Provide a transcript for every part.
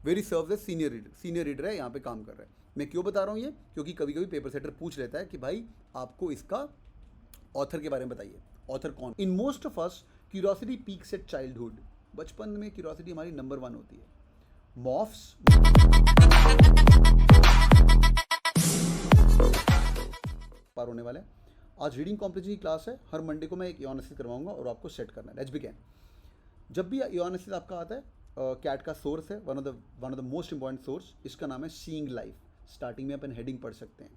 Very serve as senior reader है, यहाँ पे काम कर रहा है। मैं क्यों बता रहा हूँ ये, क्योंकि कभी कभी पेपर सेटर पूछ लेता है कि भाई आपको इसका ऑथर के बारे में बताइए, ऑथर कौन। In most of us curiosity peaks at childhood. बचपन में क्यूरियोसिटी हमारी नंबर 1 होती है। मॉफ्स पार होने वाले हैं। आज रीडिंग कॉम्पिटिशन की क्लास है, हर मंडे को मैं एक एनालिसिस करवाऊंगा और आपको सेट करना है। Let's begin. जब भी एनालिसिस आपका आता है, कैट का सोर्स है, one of the most important source, इसका नाम है सीइंग लाइफ। स्टार्टिंग में अपन हेडिंग पढ़ सकते हैं,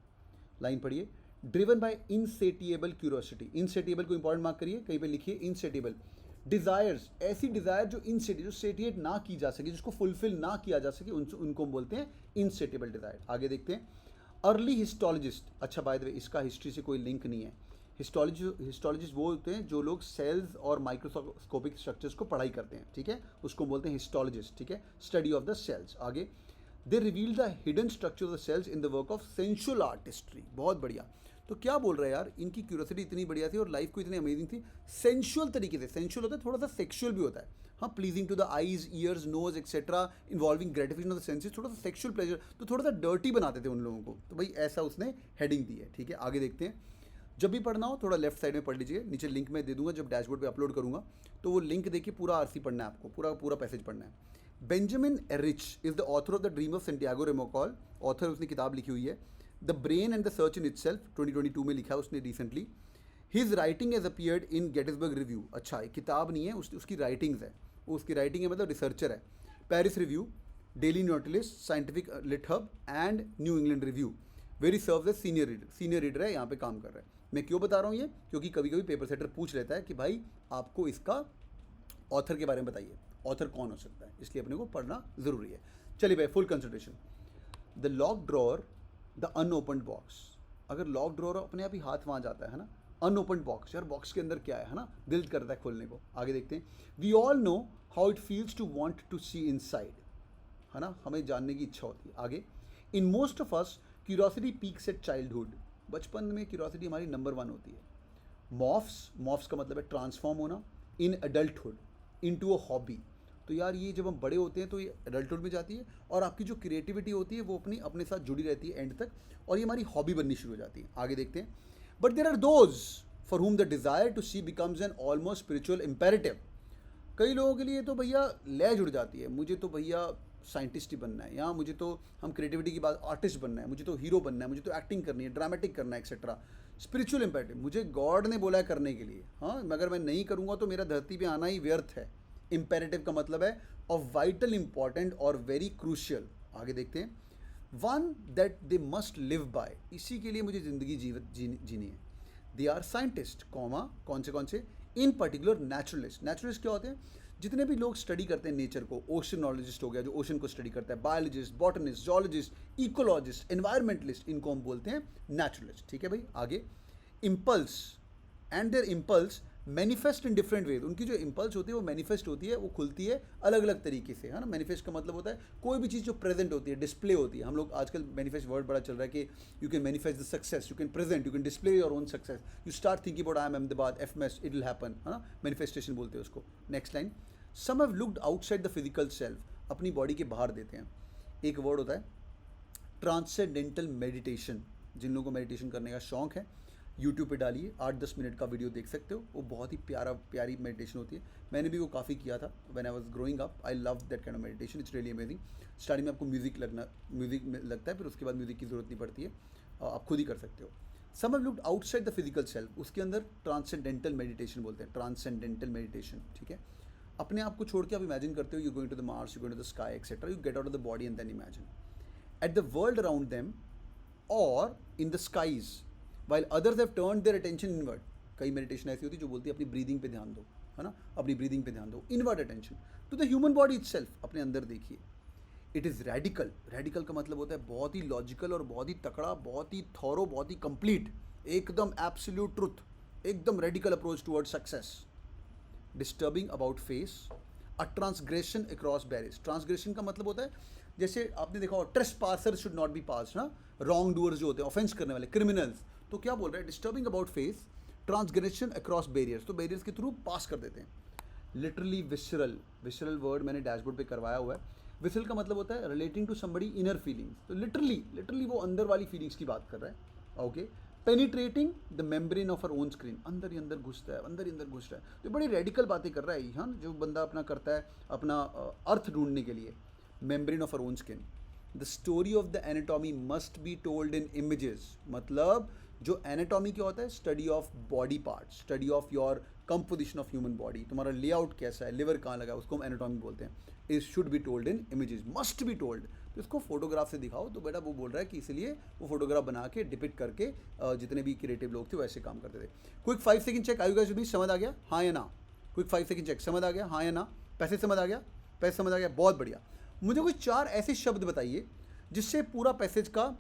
लाइन पढ़िए। Driven by insatiable curiosity. Insatiable को इंपॉर्टेंट मार्क करिए, कहीं पे लिखिए इनसेटिएबल। डिज़ायर्स, ऐसी डिज़ायर जो जो सेटिएट ना की जा सके, जिसको फुलफिल ना किया जा सके, उनको बोलते हैं इनसेटिएबल डिज़ायर। आगे देखते हैं। अर्ली हिस्टोलॉजिस्ट, अच्छा बाय द वे इसका हिस्ट्री से कोई लिंक नहीं है। हिस्टोलॉजिस्ट वो होते हैं जो लोग सेल्स और माइक्रोस्कोपिक स्ट्रक्चर्स को पढ़ाई करते हैं, ठीक है, उसको बोलते हैं हिस्टोलॉजिस्ट, ठीक है, स्टडी ऑफ द सेल्स। आगे, they reveal the hidden structure of the cells in the work of sensual artistry. बहुत बढ़िया। तो क्या बोल रहे हैं यार, इनकी क्यूरियोसिटी इतनी बढ़िया थी और लाइफ को इतनी अमेजिंग थी, सेंसुअल तरीके से। सेंसुअल होता है, थोड़ा सा सेक्सुअल भी होता है, हाँ, pleasing to the eyes, ears, nose etcetera, involving gratification of the senses, थोड़ा सा सेक्सुअल प्लेजर, तो थोड़ा सा डर्टी बनाते थे उन लोगों को। तो भाई ऐसा उसने हेडिंग दी है, ठीक है। आगे देखते हैं। जब भी पढ़ना हो थोड़ा लेफ्ट साइड में पढ़ लीजिए, नीचे लिंक मैं दे दूंगा जब डैशबोर्ड पे अपलोड करूंगा, तो वो लिंक देखिए, पूरा आरसी पढ़ना है आपको, पूरा पैसेज पढ़ना है। Benjamin Ehrlich is the author of the dream of Santiago रेमोकॉल। ऑथर, उसने किताब लिखी हुई है the brain and the search in itself, 2022 में लिखा है उसने recently. His writing has appeared in Gettysburg review. अच्छा, एक किताब नहीं है, उसकी राइटिंग्स है, उसकी राइटिंग है, मतलब रिसर्चर है। Paris review, daily Nautilus, scientific lit hub and New England review. Very serve as senior reader है, यहाँ पे काम कर रहा है। मैं क्यों बता रहा हूँ ये, क्योंकि कभी कभी पेपर सेटर पूछ लेता है कि भाई आपको इसका ऑथर के बारे में बताइए, ऑथर कौन हो सकता है, इसलिए अपने को पढ़ना ज़रूरी है। चलिए भाई, full concentration. The lock drawer, the unopened box. अगर लॉक ड्रॉअर अपने आप ही हाथ वहाँ जाता है ना, अनओपन्ड बॉक्स, यार बॉक्स के अंदर क्या है ना, दिल करता है खोलने को। आगे देखते हैं। We all know how it feels to want to see inside, है ना, हमें जानने की इच्छा होती है। आगे, in most of us curiosity peaks at childhood. बचपन में क्यूरियोसिटी हमारी नंबर 1 होती है। मॉफ्स का मतलब है ट्रांसफॉर्म होना, इन एडल्टहुड इनटू अ हॉबी। तो यार ये जब हम बड़े होते हैं तो ये एडल्टहुड में जाती है, और आपकी जो क्रिएटिविटी होती है वो अपने साथ जुड़ी रहती है एंड तक, और ये हमारी हॉबी बननी शुरू हो जाती है। आगे देखते हैं। But there are those for whom the desire to see becomes an almost spiritual imperative. कई लोगों के लिए तो भैया लय जुड़ जाती है, मुझे तो भैया साइंटिस्ट ही बनना है, या मुझे तो, हम क्रिएटिविटी की बात, आर्टिस्ट बनना है, मुझे तो हीरो बनना है, मुझे तो एक्टिंग करनी है, ड्रामेटिक करना है, एक्सेट्रा। स्पिरिचुअल इम्पेरेटिव, मुझे गॉड ने बोला है करने के लिए, हाँ, मगर मैं नहीं करूँगा तो मेरा धरती पे आना ही व्यर्थ है। इम्पेरेटिव का मतलब है ऑफ वाइटल इंपॉर्टेंट और वेरी क्रूशियल। आगे देखते हैं। One that they must live by, इसी के लिए मुझे ज़िंदगी जीनी है। दे आर साइंटिस्ट, कौन से इन पर्टिकुलर नेचुरलिस्ट। नेचुरलिस्ट क्या होते हैं, जितने भी लोग स्टडी करते हैं नेचर को, ओशनोलॉजिस्ट हो गया जो ओशन को स्टडी करता है, biologist, botanist, zoologist, ecologist, environmentalist, इनको हम बोलते हैं नेचुरलिस्ट, ठीक है भाई। आगे, impulse and their impulse manifest in different ways. उनकी जो इम्पल्स होती है वो मैनिफेस्ट होती है, वो खुलती है अलग अलग तरीके से, है ना। मैनिफेस्ट का मतलब होता है कोई भी चीज़ जो प्रेजेंट होती है, डिस्प्ले होती है। हम लोग आजकल मैनिफेस्ट वर्ड बड़ा चल रहा है कि you can manifest the success, you can present, you can display your own success, you start thinking about I am Ahmedabad, FMS, it will happen, है ना, मैनिफेस्टेशन बोलते हैं उसको। Next line, some have looked outside the physical self, अपनी body के बाहर देते हैं। एक वर्ड होता है ट्रांसेंडेंटल मेडिटेशन। जिन लोगों को मेडिटेशन करने का शौक है, यूट्यूब पे डालिए, 8-10 मिनट का वीडियो देख सकते हो, वो बहुत ही प्यारी मेडिटेशन होती है। मैंने भी वो काफ़ी किया था when I was growing up. I love that kind of meditation, it's really amazing. Starting में आपको म्यूजिक लगता है, फिर उसके बाद म्यूजिक की ज़रूरत नहीं पड़ती है, आप खुद ही कर सकते हो। Some have looked outside the physical self, उसके अंदर ट्रांसेंडेंटल मेडिटेशन बोलते हैं, ट्रांसेंडेंटल मेडिटेशन, ठीक है। अपने आप को छोड़ के आप इमेजिन करते हो, you going to the Mars, you going to the sky etcetera, you get out of the body and then imagine at the world around them और in the skies while others have turned their attention inward। कई meditation ऐसी होती है जो बोलती है अपनी breathing पे ध्यान दो, है ना, अपनी ब्रीदिंग पे ध्यान दो, inward attention to the human body itself, अपने अंदर देखिए। इट इज़ रेडिकल, रेडिकल का मतलब होता है बहुत ही लॉजिकल और बहुत ही तकड़ा, बहुत ही थॉरो, बहुत ही कंप्लीट, एकदम एब्सोल्यूट ट्रुथ, एकदम radical approach toward success. Disturbing about face, a transgression across barriers. Transgression का मतलब होता है, जैसे आपने देखा हो, ट्रेसपासर शुड नॉट बी पास, ना, रॉन्ग डूअर्स जो होते हैं, ऑफेंस करने वाले, क्रिमिनल्स। तो क्या बोल रहे हैं, disturbing about face, transgression across barriers, तो बैरियर्स के थ्रू पास कर देते हैं। लिटरली विसरल, विसरल वर्ड मैंने डैशबोर्ड पे करवाया हुआ है। विसल का मतलब होता है relating to somebody inner feelings, तो लिटरली वो अंदर वाली फीलिंग्स की बात कर रहा है। Okay, penetrating the membrane of our own screen, अंदर ही अंदर घुसता है, अंदर ही अंदर घुस रहा है। तो बड़ी रेडिकल बातें कर रहा है हाँ, जो बंदा अपना करता है अपना अर्थ ढूंढने के लिए। Membrane of our own skin, the story of the anatomy must be told in images, मतलब जो एनाटॉमी क्या होता है, study of body parts, study of your composition of human body, तुम्हारा लेआउट कैसा है, लिवर कहाँ लगा है, उसको हम एनाटॉमी बोलते हैं। It should be told in images, must be told, तो इसको फोटोग्राफ से दिखाओ। तो बेटा वो बोल रहा है कि इसलिए वो फोटोग्राफ बना के डिपिक्ट करके जितने भी क्रिएटिव लोग थे वैसे काम करते थे। क्विक 5 सेकंड चेक, आयु गाइस, समझ आ गया हाँ या ना? क्विक 5 सेकंड चेक, समझ आ गया हाँ या ना? पैसे समझ आ गया? पैसे समझ आ गया, बहुत बढ़िया। मुझे कोई 4 ऐसे शब्द बताइए जिससे पूरा पैसेज का,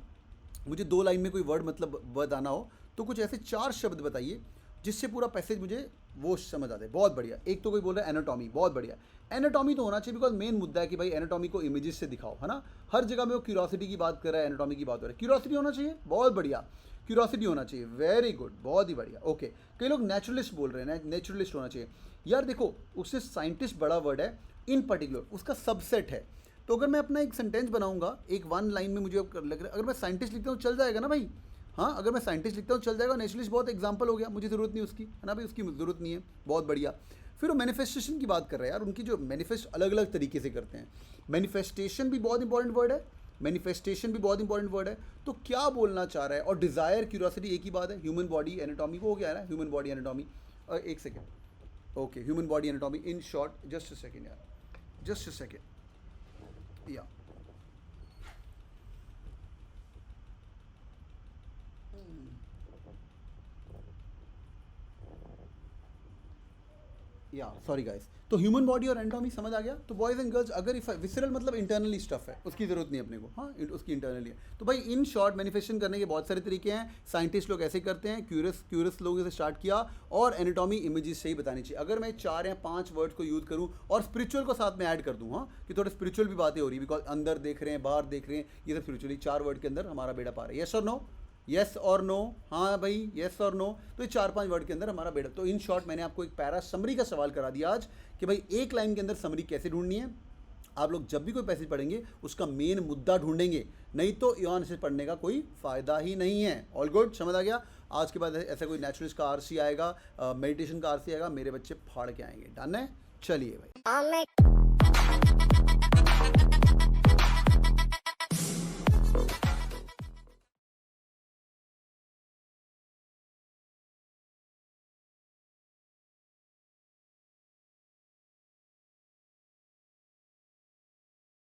मुझे 2 लाइन में कोई वर्ड मतलब वर्ड आना हो, तो कुछ ऐसे 4 शब्द बताइए जिससे पूरा पैसेज मुझे वो समझ आता है। बहुत बढ़िया। एक तो कोई बोल रहा है एनाटॉमी, बहुत बढ़िया। एनाटॉमी तो होना चाहिए, बिकॉज मेन मुद्दा है कि भाई एनाटॉमी को इमेजेस से दिखाओ, है ना। हर जगह में वो क्यूरोसिटी की बात कर रहा है, एनाटॉमी की बात हो रहा है, क्यूरोसिटी होना चाहिए, बहुत बढ़िया, क्यूरोसिटी होना चाहिए, वेरी गुड, बहुत ही बढ़िया। ओके, कई लोग नेचुरलिस्ट बोल रहे हैं, नेचुरलिस्ट होना चाहिए। यार देखो, उससे साइंटिस्ट बड़ा वर्ड है, इन पर्टिकुलर उसका सबसेट है। तो अगर मैं अपना एक सेंटेंस बनाऊंगा, एक 1 लाइन में मुझे लग रहा है, अगर मैं साइंटिस्ट लिखता हूँ चल जाएगा ना भाई, हाँ, अगर मैं साइंटिस्ट लिखता हूँ चल जाएगा। नेचुरलिस्ट बहुत एग्जांपल हो गया, मुझे ज़रूरत नहीं उसकी, है ना भाई, उसकी ज़रूरत नहीं है, बहुत बढ़िया। फिर वो मैनिफेस्टेशन की बात कर रहे हैं यार, उनकी जो मैनिफेस्ट अलग अलग तरीके से करते हैं। मैनिफेस्टेशन भी बहुत इंपॉर्टेंट वर्ड है, मैनिफेस्टेशन भी बहुत इंपॉर्टेंट वर्ड है। तो क्या बोलना चाह रहा है, और डिज़ायर क्यूरियोसिटी एक ही बात है। ह्यूमन बॉडी एनाटॉमी को हो गया है ना, ह्यूमन बॉडी एनाटॉमी। एक second, okay, human body anatomy in short, just a second यार, जस्ट अ सेकेंड या सॉरी गाइस। तो ह्यूमन बॉडी और एनाटॉमी समझ आ गया। तो बॉयज एंड गर्ल्स, अगर इफ विसरल मतलब इंटरनली स्टफ है, उसकी ज़रूरत नहीं अपने को, हाँ, उसकी इंटरनली है। तो भाई इन शॉर्ट मैनिफेस्टेशन करने के बहुत सारे तरीके हैं। साइंटिस्ट लोग ऐसे करते हैं, क्यूरियस लोगों से स्टार्ट किया, और एनाटॉमी इमेजेस से ही बतानी चाहिए। अगर मैं 4 या 5 वर्ड्स को यूज़ करूँ और स्पिरिचुअल को साथ में ऐड कर दूँ, हाँ, कि थोड़े स्पिरिचुअल भी बातें हो रही है, बिकॉज अंदर देख रहे हैं, बाहर देख रहे हैं, ये सब स्पिरिचुअली 4 वर्ड के अंदर हमारा बेड़ा पार है। यस और नो, येस और नो, हाँ भाई, येस और नो। तो ये 4-5 वर्ड के अंदर हमारा बेड़ा। तो इन शॉर्ट मैंने आपको एक पैरा समरी का सवाल करा दिया आज, कि भाई एक लाइन के अंदर समरी कैसे ढूंढनी है। आप लोग जब भी कोई पैसेज पढ़ेंगे उसका मेन मुद्दा ढूंढेंगे, नहीं तो एनालिसिस पढ़ने का कोई फ़ायदा ही नहीं है। ऑल गुड, समझ आ गया। आज के बाद ऐसा कोई नेचुरलिस्ट का आरसी आएगा, मेडिटेशन का आरसी आएगा, मेरे बच्चे फाड़ के आएंगे। डन है, चलिए भाई।